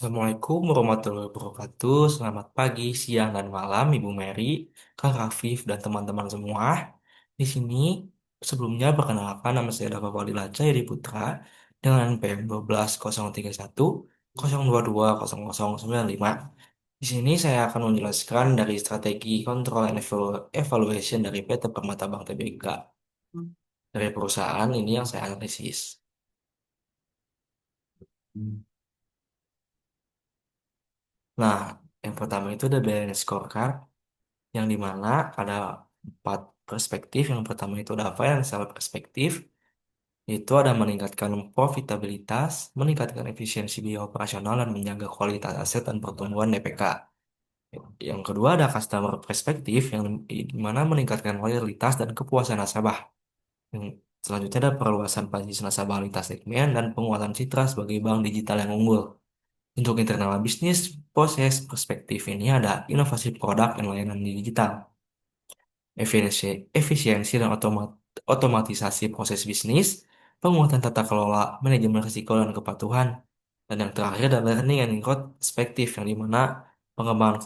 Assalamualaikum warahmatullahi wabarakatuh. Selamat pagi, siang, dan malam, Ibu Mary, Kak Rafif, dan teman-teman semua. Di sini, sebelumnya perkenalkan nama saya Dafa Fadil Aca Edi Putra dengan NPM 12031 022 0095. Di sini saya akan menjelaskan dari strategi kontrol dan evaluation dari PT Permata Bank Tbk. Dari perusahaan ini yang saya analisis. Nah, yang pertama itu ada balance scorecard, yang dimana ada empat perspektif. Yang pertama itu ada financial perspektif, itu ada meningkatkan profitabilitas, meningkatkan efisiensi biaya operasional, dan menjaga kualitas aset dan pertumbuhan DPK. Yang kedua ada customer perspektif, yang dimana meningkatkan loyalitas dan kepuasan nasabah. Yang selanjutnya ada perluasan basis nasabah lintas segmen dan penguatan citra sebagai bank digital yang unggul. Untuk internal bisnis, proses perspektif ini ada inovasi produk dan layanan digital, efisiensi dan otomatisasi proses bisnis, penguatan tata kelola, manajemen risiko dan kepatuhan, dan yang terakhir adalah learning and growth perspektif, yang dimana pengembangan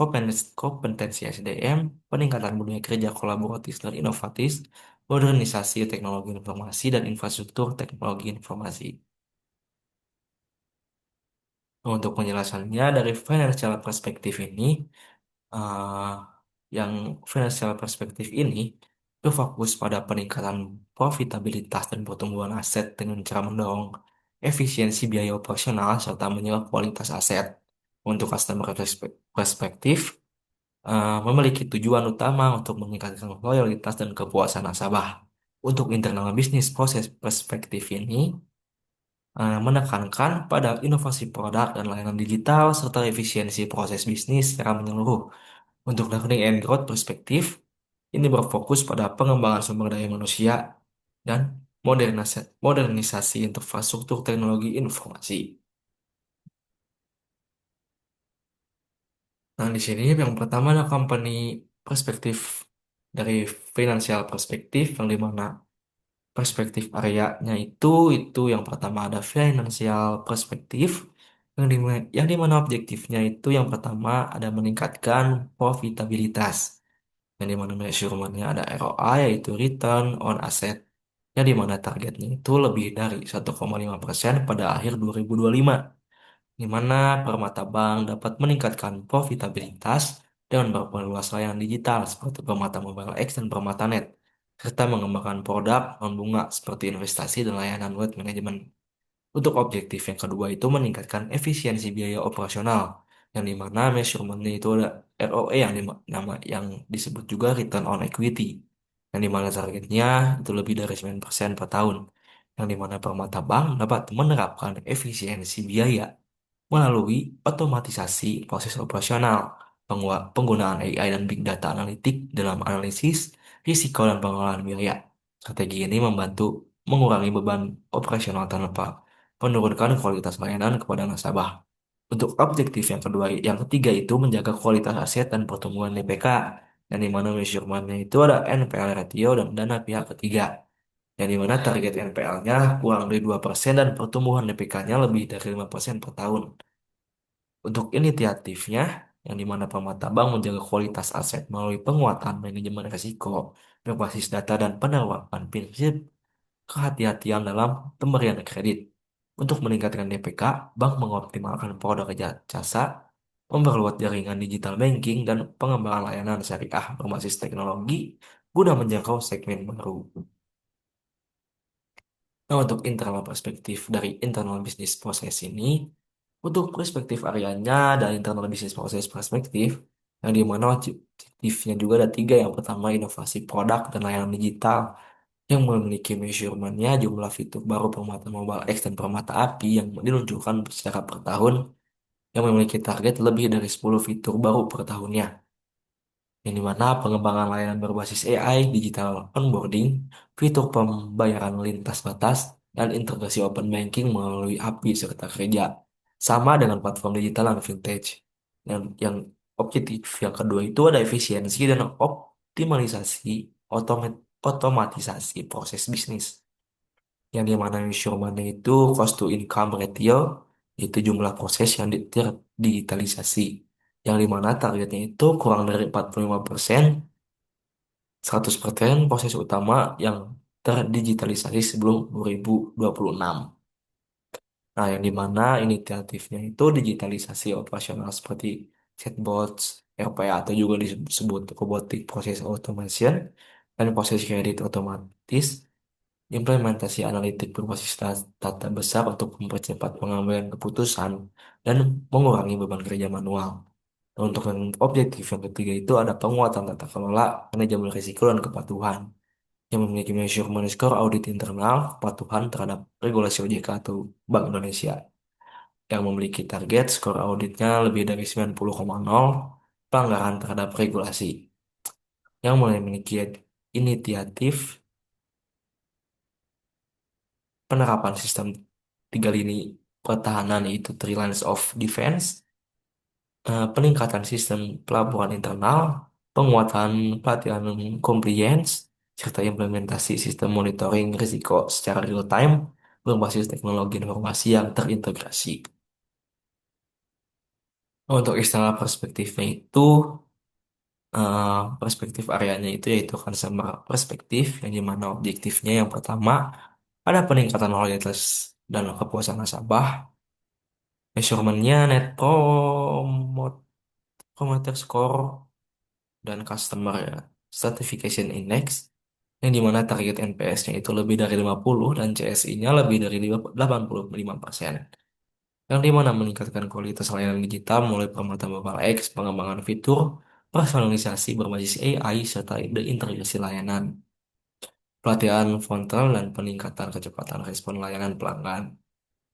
kompetensi SDM, peningkatan budaya kerja kolaboratif dan inovatif, modernisasi teknologi informasi dan infrastruktur teknologi informasi. Untuk penjelasannya dari financial perspektif ini, eh, yang financial perspektif ini berfokus pada peningkatan profitabilitas dan pertumbuhan aset dengan cara mendorong efisiensi biaya operasional serta menjaga kualitas aset. Untuk customer perspektif, memiliki tujuan utama untuk meningkatkan loyalitas dan kepuasan nasabah. Untuk internal bisnis, proses perspektif ini menekankan pada inovasi produk dan layanan digital serta efisiensi proses bisnis secara menyeluruh. Untuk learning and growth perspektif, ini berfokus pada pengembangan sumber daya manusia dan modernisasi infrastruktur teknologi informasi. Nah, di sini yang pertama ada company perspektif dari financial perspektif, yang dimana perspektif areanya itu yang pertama ada financial perspektif, yang dimana objektifnya itu yang pertama ada meningkatkan profitabilitas, yang dimana measurementnya ada ROI, yaitu return on asset, yang dimana targetnya itu lebih dari 1,5% pada akhir 2025, di mana Permata Bank dapat meningkatkan profitabilitas dengan berperluas layanan digital seperti Permata Mobile X dan Permata Net, serta mengembangkan produk non-bunga seperti investasi dan layanan wealth management. Untuk objektif yang kedua itu meningkatkan efisiensi biaya operasional, yang dimana measurementnya itu ada ROE, nama yang disebut juga return on equity, yang dimana targetnya itu lebih dari 9% per tahun, yang dimana Permata Bank dapat menerapkan efisiensi biaya melalui otomatisasi proses operasional, penggunaan AI dan Big Data Analytic dalam analisis risiko dan pengelolaan biaya. Strategi ini membantu mengurangi beban operasional tanpa menurunkan kualitas layanan kepada nasabah. Untuk objektif yang kedua, yang ketiga itu menjaga kualitas aset dan pertumbuhan DPK, yang dimana measurementnya itu ada NPL ratio dan dana pihak ketiga, yang dimana target NPL-nya kurang dari 2% dan pertumbuhan DPK-nya lebih dari 5% per tahun. Untuk inisiatifnya, yang dimana Permata Bank menjaga kualitas aset melalui penguatan manajemen risiko berbasis data dan penerapan prinsip kehati-hatian dalam pemberian kredit. Untuk meningkatkan DPK, bank mengoptimalkan produk jasa, memperluas jaringan digital banking, dan pengembangan layanan syariah berbasis teknologi guna menjangkau segmen baru. Nah, untuk internal perspektif dari internal bisnis proses ini, untuk perspektif areanya dan internal bisnis proses perspektif, yang dimana objektifnya juga ada tiga. Yang pertama, inovasi produk dan layanan digital, yang memiliki measurementnya jumlah fitur baru Permata Mobile X dan Permata API yang diluncurkan secara per tahun, yang memiliki target lebih dari 10 fitur baru per tahunnya, yang dimana pengembangan layanan berbasis AI, digital onboarding, fitur pembayaran lintas batas, dan integrasi open banking melalui API serta kerja sama dengan platform digital dan vintage. Yang objektif yang kedua itu ada efisiensi dan optimalisasi otomatisasi proses bisnis, yang dimana measurementnya itu cost to income ratio, itu jumlah proses yang digitalisasi, yang dimana targetnya itu kurang dari 45%, 100% proses utama yang terdigitalisasi sebelum 2026. Nah, yang dimana inisiatifnya itu digitalisasi operasional seperti chatbots, RPA atau juga disebut robotic process automation dan proses kredit otomatis, implementasi analitik berbasis data besar untuk mempercepat pengambilan keputusan dan mengurangi beban kerja manual. Dan untuk yang objektif yang ketiga itu ada penguatan tata kelola, manajemen risiko dan kepatuhan yang memiliki measurement score audit internal kepatuhan terhadap regulasi OJK atau Bank Indonesia yang memiliki target skor auditnya lebih dari 90,0 pelanggaran terhadap regulasi yang mulai memiliki inisiatif penerapan sistem tiga lini pertahanan yaitu Three Lines of Defense, peningkatan sistem pelaporan internal, penguatan pelatihan compliance, serta implementasi sistem monitoring risiko secara real time berbasis teknologi informasi yang terintegrasi. Untuk istilah perspektifnya itu, eh, perspektif areanya itu yaitu consumer perspektif, yang dimana objektifnya yang pertama ada peningkatan loyalitas dan kepuasan nasabah, measurementnya net promoter score dan customer certification index, yang dimana target NPS-nya itu lebih dari 50 dan CSI-nya lebih dari 85%, yang dimana meningkatkan kualitas layanan digital mulai permata mobile X, pengembangan fitur, personalisasi berbasis AI, serta integrasi layanan, pelatihan frontal, dan peningkatan kecepatan respon layanan pelanggan.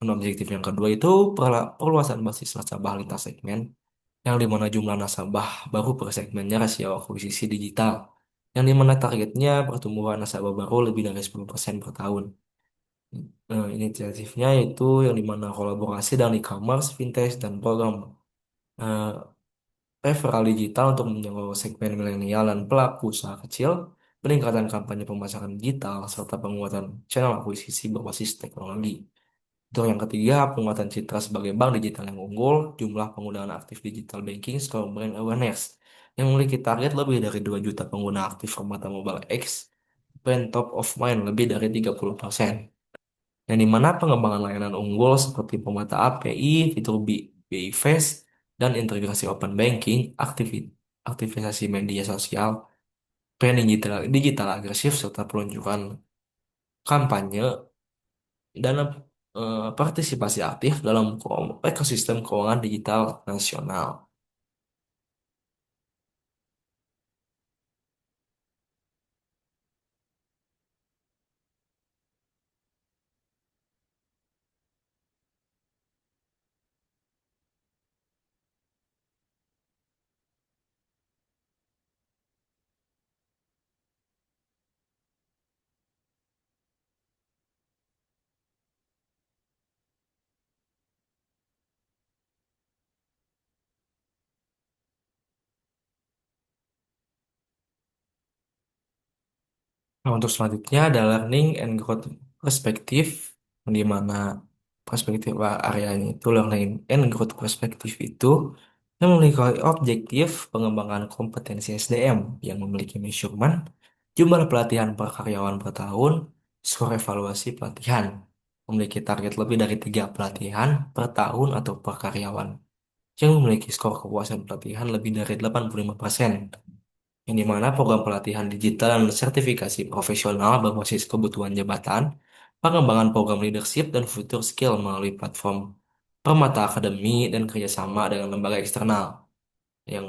Dan objektif yang kedua itu perluasan basis nasabah lintas segmen, yang dimana jumlah nasabah baru per segmennya rasio akuisisi digital, yang dimana targetnya pertumbuhan nasabah baru lebih dari 10% per tahun. Inisiatifnya itu yang dimana kolaborasi dengan e-commerce, fintech, dan program eh, referral digital untuk menjangkau segmen milenial dan pelaku usaha kecil, peningkatan kampanye pemasaran digital, serta penguatan channel akuisisi berbasis teknologi. Untuk yang ketiga, penguatan citra sebagai bank digital yang unggul, jumlah penggunaan aktif digital banking, skor brand awareness, yang memiliki target lebih dari 2 juta pengguna aktif Permata Mobile X, brand top of mind lebih dari 30%. Yang dimana pengembangan layanan unggul seperti Permata API, fitur BI Fast, dan integrasi open banking, aktivisasi media sosial, branding digital agresif, serta peluncuran kampanye dalam partisipasi aktif dalam ekosistem keuangan digital nasional. Nah, untuk selanjutnya ada learning and growth perspektif, di mana perspektif areanya itu learning and growth perspektif itu yang memiliki objektif pengembangan kompetensi SDM yang memiliki measurement, jumlah pelatihan per karyawan per tahun, skor evaluasi pelatihan, memiliki target lebih dari 3 pelatihan per tahun atau per karyawan, yang memiliki skor kepuasan pelatihan lebih dari 85%, yang dimana program pelatihan digital dan sertifikasi profesional berbasis kebutuhan jabatan, pengembangan program leadership dan future skill melalui platform Permata Academy dan kerjasama dengan lembaga eksternal. Yang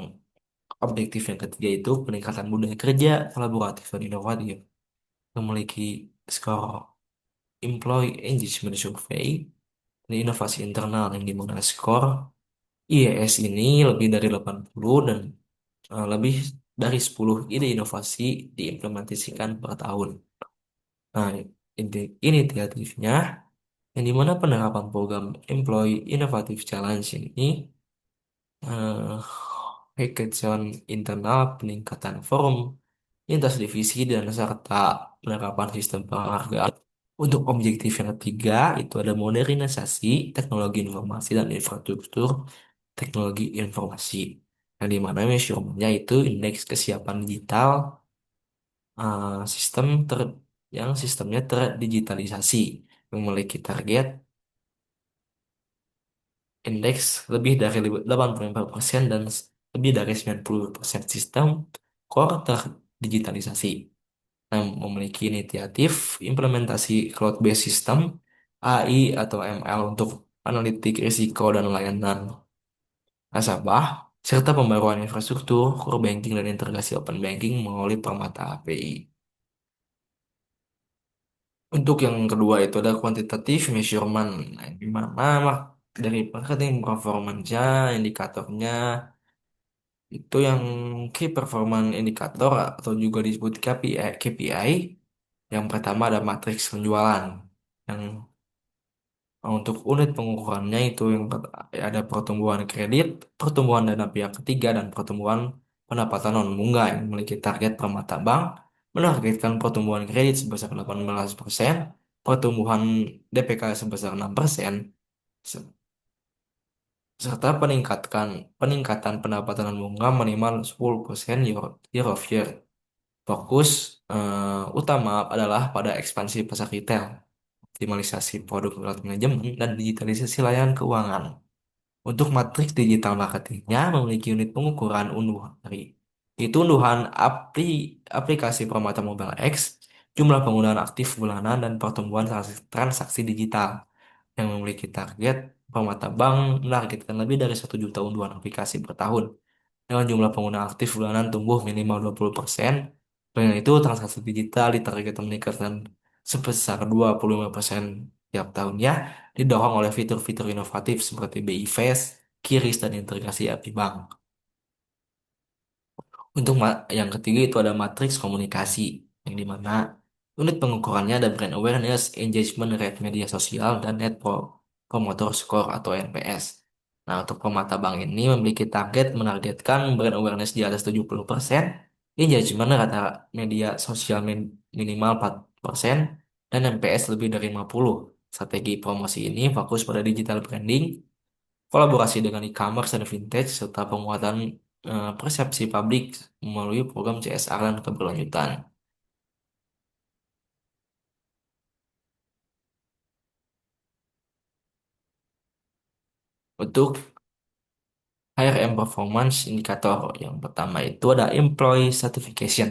objektif yang ketiga itu peningkatan budaya kerja kolaboratif dan inovatif, memiliki skor Employee Engagement Survey dan inovasi internal, yang dimana skor IES ini lebih dari 80 dan lebih dari 10 ide inovasi diimplementasikan per tahun. Nah, inisiatifnya yang dimana penerapan program Employee Innovative Challenge ini, eh, hackathon internal, peningkatan forum lintas divisi, dan serta penerapan sistem penghargaan. Untuk objektif yang ketiga itu ada modernisasi teknologi informasi dan infrastruktur, teknologi informasi. Yang di mana measurementnya itu indeks kesiapan digital sistem yang sistemnya terdigitalisasi, memiliki target indeks lebih dari 85% dan lebih dari 90% sistem core terdigitalisasi. Nah, memiliki inisiatif implementasi cloud-based system, AI atau ML untuk analitik risiko dan layanan nasabah, serta pembaruan infrastruktur, core banking, dan integrasi open banking melalui Permata API. Untuk yang kedua itu ada quantitative measurement, nah, di mana dari marketing performance-nya, indikatornya, itu yang key performance indicator atau juga disebut KPI. Yang pertama ada matriks penjualan. Yang untuk unit pengukurannya itu ada pertumbuhan kredit, pertumbuhan dana pihak ketiga, dan pertumbuhan pendapatan non bunga yang memiliki target permata bank menargetkan pertumbuhan kredit sebesar 18%, pertumbuhan DPK sebesar 6%, se- serta peningkatan pendapatan non bunga minimal 10% year of year. Fokus utama adalah pada ekspansi pasar retail, optimalisasi produk lewat manajemen, dan digitalisasi layanan keuangan. Untuk matriks digital marketingnya memiliki unit pengukuran unduhan itu unduhan aplikasi Permata Mobile X, jumlah penggunaan aktif bulanan, dan pertumbuhan transaksi digital yang memiliki target Permata Bank menargetkan lebih dari 1 juta unduhan aplikasi per tahun dengan jumlah pengguna aktif bulanan tumbuh minimal 20%. Dengan itu, transaksi digital ditargetkan meningkatkan sebesar 25% tiap tahunnya, didorong oleh fitur-fitur inovatif seperti BI Fast, QRIS, dan integrasi API Bank. Untuk yang ketiga itu ada matriks komunikasi, yang dimana unit pengukurannya ada brand awareness, engagement rate media sosial, dan promoter score atau NPS. Nah, untuk Permata Bank ini memiliki target menargetkan brand awareness di atas 70%, engagement rata media sosial minimal 4%, dan NPS lebih dari 50. Strategi promosi ini fokus pada digital branding, kolaborasi dengan e-commerce dan fintech, serta penguatan persepsi publik melalui program CSR dan keberlanjutan. Untuk HRM Performance Indicator, yang pertama itu ada Employee Certification.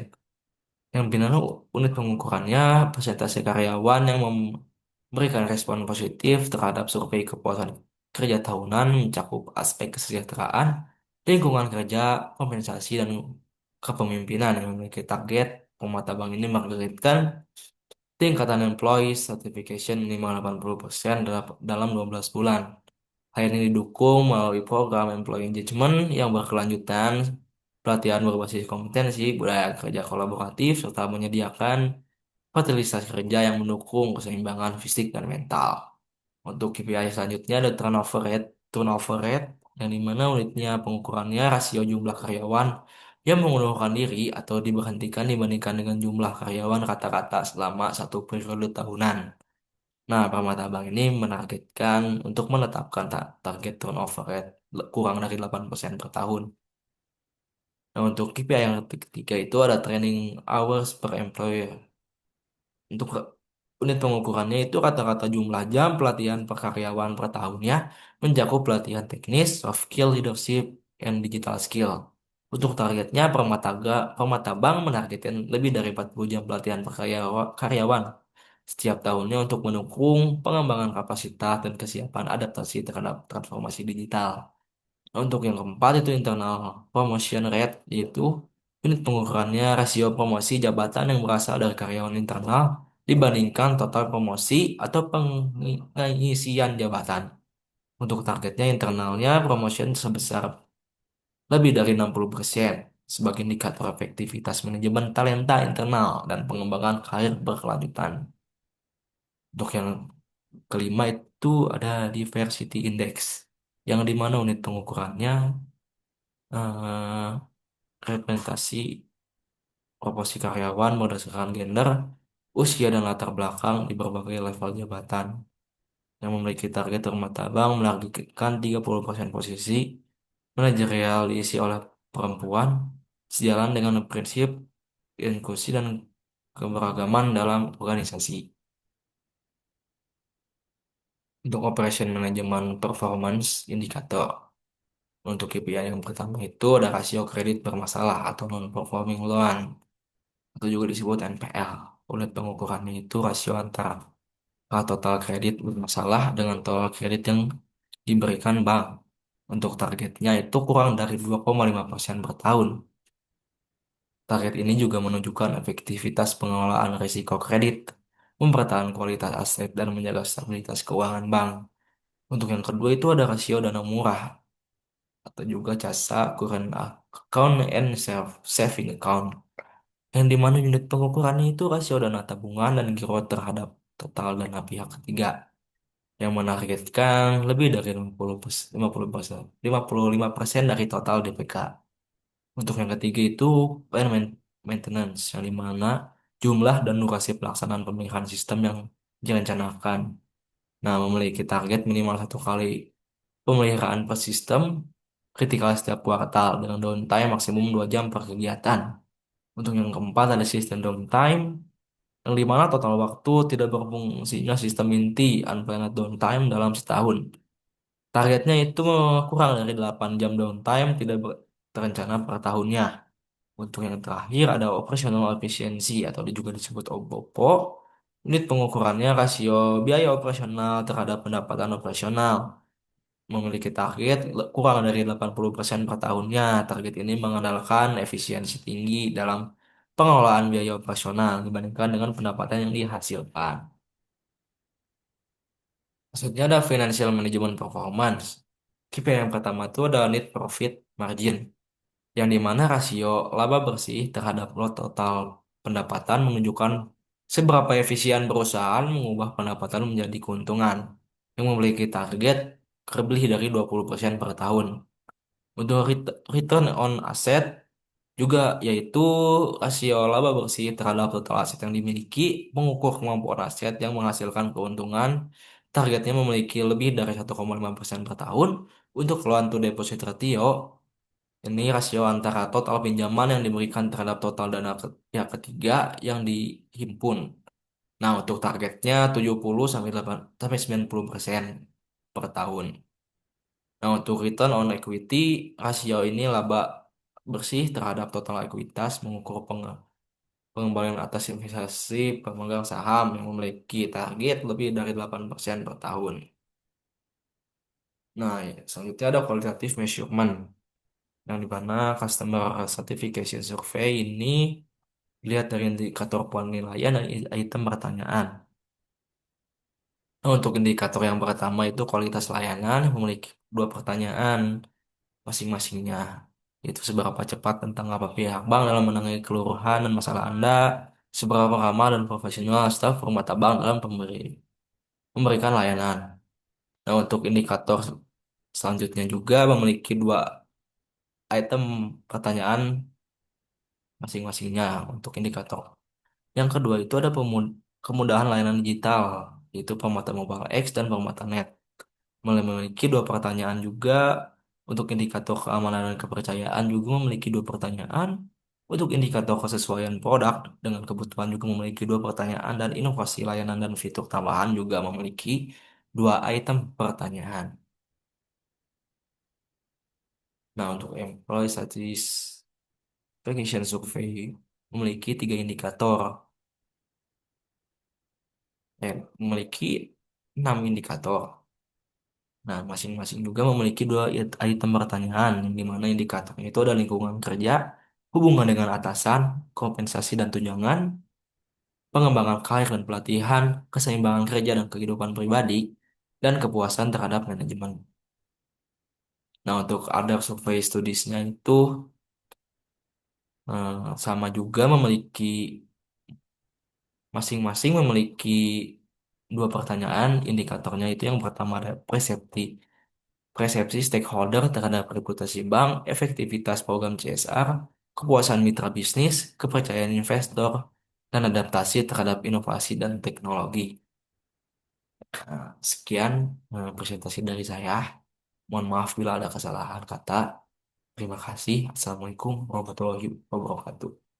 Yang binario unit pengukurannya persentase karyawan yang memberikan respon positif terhadap survei kepuasan kerja tahunan mencakup aspek kesejahteraan, lingkungan kerja, kompensasi, dan kepemimpinan yang memiliki target. Pemata Bank ini menargetkan tingkatan employee certification minimal 80% dalam 12 bulan. Hal ini didukung melalui program employee engagement yang berkelanjutan, pelatihan berbasis kompetensi, budaya kerja kolaboratif, serta menyediakan fasilitas kerja yang mendukung keseimbangan fisik dan mental. Untuk KPI selanjutnya ada turnover rate yang dimana unitnya pengukurannya rasio jumlah karyawan yang mengundurkan diri atau diberhentikan dibandingkan dengan jumlah karyawan rata-rata selama satu periode tahunan. Nah, Permata Bank ini menargetkan untuk menetapkan target turnover rate kurang dari 8% per tahun. Nah, untuk KPI yang ketiga itu ada training hours per employer. Untuk unit pengukurannya itu rata-rata jumlah jam pelatihan per karyawan per tahunnya mencakup pelatihan teknis, soft skill, leadership, and digital skill. Untuk targetnya, Permata Bank menargetkan lebih dari 40 jam pelatihan per karyawan setiap tahunnya untuk mendukung pengembangan kapasitas dan kesiapan adaptasi terhadap transformasi digital. Untuk yang keempat itu internal promotion rate, yaitu unit pengukurannya rasio promosi jabatan yang berasal dari karyawan internal dibandingkan total promosi atau pengisian jabatan. Untuk targetnya internalnya promotion sebesar lebih dari 60% sebagai indikator efektivitas manajemen talenta internal dan pengembangan karir berkelanjutan. Untuk yang kelima itu ada diversity index, yang di mana unit pengukurannya eh, representasi proporsi karyawan berdasarkan gender, usia, dan latar belakang di berbagai level jabatan. Yang memiliki target rumah tabang menargetkan 30% posisi manajerial diisi oleh perempuan, sejalan dengan prinsip inklusi dan keberagaman dalam organisasi. Untuk operation manajemen performance indikator. Untuk KPI yang pertama itu ada rasio kredit bermasalah atau non-performing loan, atau juga disebut NPL. Unit pengukurannya itu rasio antara total kredit bermasalah dengan total kredit yang diberikan bank. Untuk targetnya itu kurang dari 2,5% per tahun. Target ini juga menunjukkan efektivitas pengelolaan risiko kredit, mempertahankan kualitas aset, dan menjaga stabilitas keuangan bank. Untuk yang kedua itu ada rasio dana murah atau juga CASA, current account and saving account. Yang dimana unit pengukurannya itu rasio dana tabungan dan giro terhadap total dana pihak ketiga yang menargetkan lebih dari 50%, 55% dari total DPK. Untuk yang ketiga itu plan maintenance yang dimana jumlah dan durasi pelaksanaan pemeliharaan sistem yang direncanakan. Nah, memiliki target minimal 1 kali pemeliharaan per sistem kritikal setiap kuartal dengan downtime maksimum 2 jam per kegiatan. Untuk yang keempat ada sistem downtime yang dimana total waktu tidak berfungsinya sistem inti unplanned downtime dalam setahun. Targetnya itu kurang dari 8 jam downtime tidak terencana per tahunnya. Untuk yang terakhir ada operational efficiency atau juga disebut OBOPO. Unit pengukurannya rasio biaya operasional terhadap pendapatan operasional. Memiliki target kurang dari 80% per tahunnya. Target ini mengandalkan efisiensi tinggi dalam pengelolaan biaya operasional dibandingkan dengan pendapatan yang dihasilkan. Maksudnya ada financial management performance. KPI yang pertama itu ada net profit margin, yang dimana rasio laba bersih terhadap lot total pendapatan menunjukkan seberapa efisien perusahaan mengubah pendapatan menjadi keuntungan yang memiliki target lebih dari 20% per tahun. Untuk return on asset juga yaitu rasio laba bersih terhadap total aset yang dimiliki mengukur kemampuan aset yang menghasilkan keuntungan. Targetnya memiliki lebih dari 1,5% per tahun. Untuk loan to deposit ratio, ini rasio antara total pinjaman yang diberikan terhadap total dana pihak ketiga yang dihimpun. Nah, untuk targetnya 70 sampai 8 sampai 90% per tahun. Nah, untuk return on equity, rasio ini laba bersih terhadap total ekuitas mengukur pengembalian atas investasi pemegang saham yang memiliki target lebih dari 8% per tahun. Nah, selanjutnya ada qualitative measurement, yang di mana customer certification survey ini dilihat dari indikator penilaian dan item pertanyaan. Nah, untuk indikator yang pertama itu kualitas layanan yang memiliki 2 pertanyaan masing-masingnya. Yaitu seberapa cepat tentang apa pihak bank dalam menangani keluhan dan masalah Anda, seberapa ramah dan profesional staf Permata Bank dalam memberikan layanan. Nah, untuk indikator selanjutnya juga memiliki 2 item pertanyaan masing-masingnya untuk indikator. Yang kedua itu ada kemudahan layanan digital, yaitu Permata Mobile X dan Permata Net. Memiliki 2 pertanyaan juga. Untuk indikator keamanan dan kepercayaan juga memiliki 2 pertanyaan. Untuk indikator kesesuaian produk dengan kebutuhan juga memiliki 2 pertanyaan, dan inovasi layanan dan fitur tambahan juga memiliki 2 item pertanyaan. Nah, untuk employee satisfaction survey memiliki 3 indikator, memiliki 6 indikator. Nah, masing-masing juga memiliki 2 item pertanyaan, yang di mana indikatornya itu ada lingkungan kerja, hubungan dengan atasan, kompensasi dan tunjangan, pengembangan karir dan pelatihan, keseimbangan kerja dan kehidupan pribadi, dan kepuasan terhadap manajemen. Nah, untuk other survey studiesnya itu sama juga memiliki masing-masing memiliki 2 pertanyaan. Indikatornya itu yang pertama ada persepsi stakeholder terhadap reputasi bank, efektivitas program CSR, kepuasan mitra bisnis, kepercayaan investor, dan adaptasi terhadap inovasi dan teknologi. Nah, sekian presentasi dari saya. Mohon maaf bila ada kesalahan kata. Terima kasih. Assalamualaikum warahmatullahi wabarakatuh.